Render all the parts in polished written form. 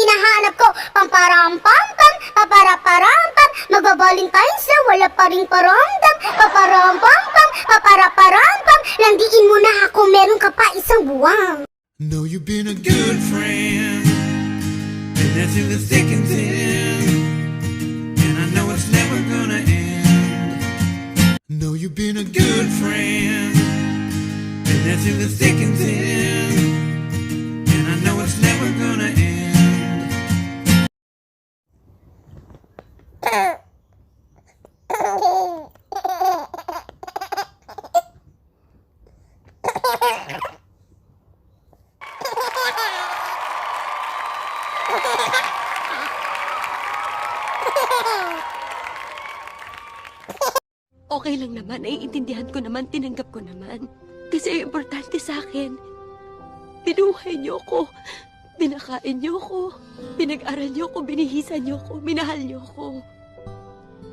hinahanap ko. Pamparampampam, paparaparampam, magbabalintines na wala pa ring paramdam. Paparampampam, paparaparampam, landiin mo na ako, meron ka pa isang buwang. Know you've been a good friend, and that's in the thick and thin, and I know it's never gonna end. Know you've been a good friend, and that's in the thick and thin, and I know it's never gonna end. Okay lang naman, naiintindihan ko naman, tinanggap ko naman. Kasi importante sa akin, binuhay niyo ko, binakain niyo ko, pinag-aral niyo ko, binihisan niyo ko, minahal niyo ko.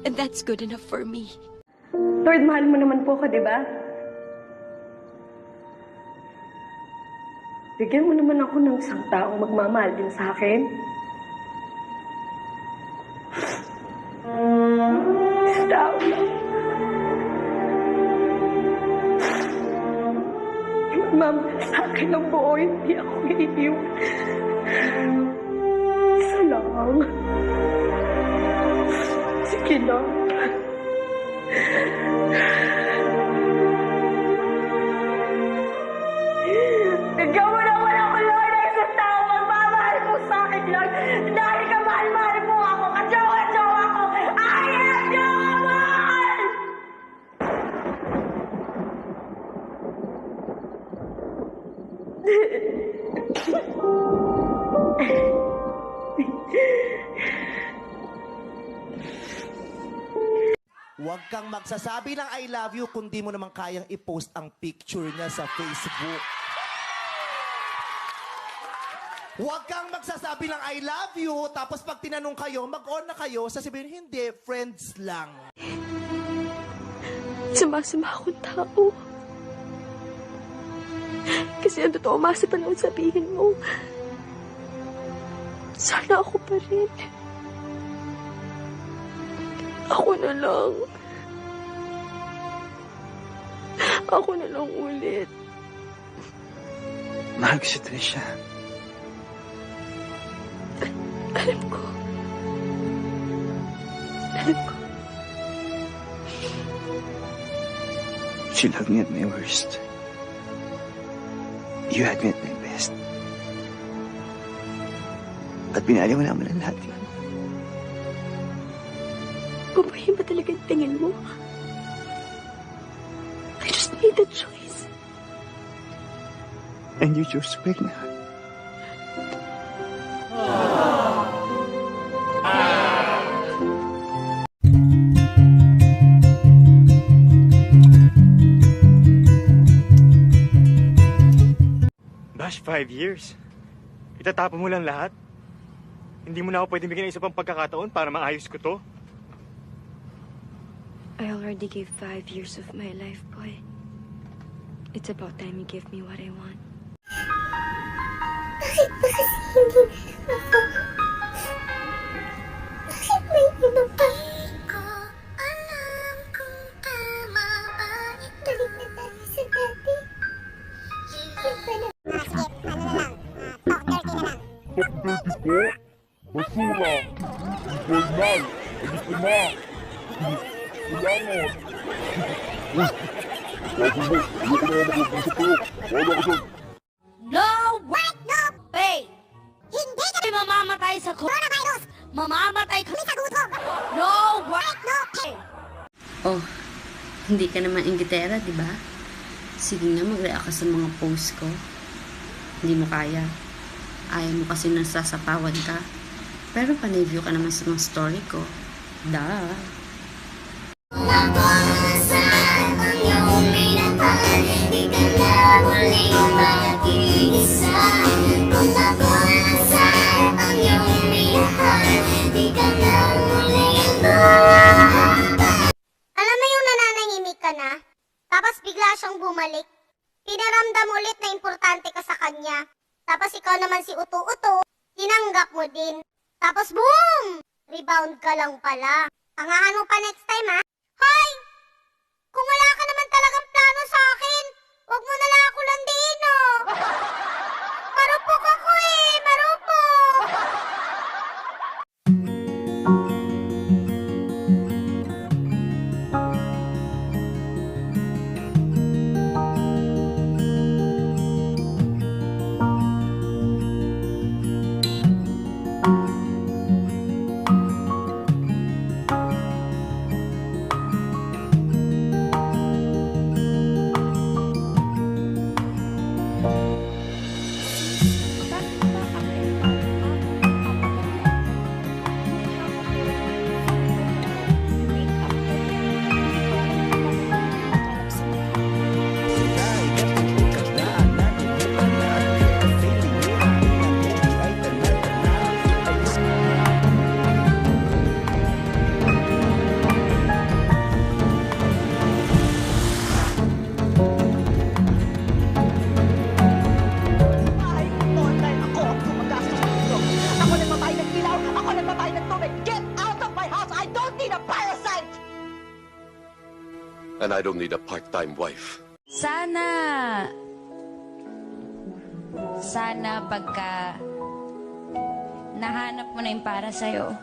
And that's good enough for me. Lord, mahal mo naman po ako, di ba? Bigyan mo naman ako ng isang taong magmamahal din sa akin. Isang tao lang. Yung magmamahal sa akin ng buo, hindi ako iiwan. Isa lang. Sige na. Bigyan mo naman ako, Lord, ng isang tao magmamahal mo sa akin, Lord. Dahil ka mahal-mahal mo ako, kajowa-jowa ko. I am your mahal! Huwag kang magsasabi ng I love you kung di mo naman kayang i-post ang picture niya sa Facebook. Huwag kang magsasabi ng I love you, tapos pag tinanong kayo, mag-on na kayo, sasabihin, hindi, friends lang. Sumasama akong tao. Kasi ang totoo, masa pa lang sabihin mo. Sana ako pa rin. Ako na lang. Ako na lang ulit. Mahal ko si Trisha. Alam ko. Alam ko. She loved me at my worst. You had me at my best. At pinali mo naman ang lahat yun. Babae ba talaga yung tingin mo? I just made a choice. And you chose to break my heart. Bash, 5 years. Itatapon mo lang lahat? Hindi mo na ako pwedeng bigyan ng isa pang pagkakataon para maayos ko to? I already gave 5 years of my life, boy. It's about time you give me what I want. Bakit ba kasi hindi na ako? Bakit may iba pa? Ko alam kung tama ba. Balik na tayo sa dati. Yung pala. Basket, ano na lang. Top 30 na lang. Basura! Informal! Alis ko na! Kailangan! Sabi mo, ayoko na mag-usap kayo. Wala ka dyan. No wait, no pay! Hindi kami mamamatay sa coronavirus! Mamamatay kami sa gutom! No wait, no pay! Oh, hindi ka naman inggitera, di ba? Sige nga, mag-react ka sa mga post ko. Hindi mo kaya. Ayaw mo kasi nang sasapawan ka. Pero panay-view ka naman sa mga story ko. Duh. Alam mo yung nananahimik ka na? Tapos bigla siyang bumalik. Pinaramdam ulit na importante ka sa kanya. Tapos ikaw naman si Uto-Uto, tinanggap mo din. Tapos boom! Rebound ka lang pala. Angahan mo pa next time, ha? Hoy! Kung wala ka naman talagang plano sa akin, huwag mo na lang ako landiin, oh! Marupok ako eh! Marupok! And I don't need a part-time wife. Sana pagka nahanap mo na yung para sa'yo,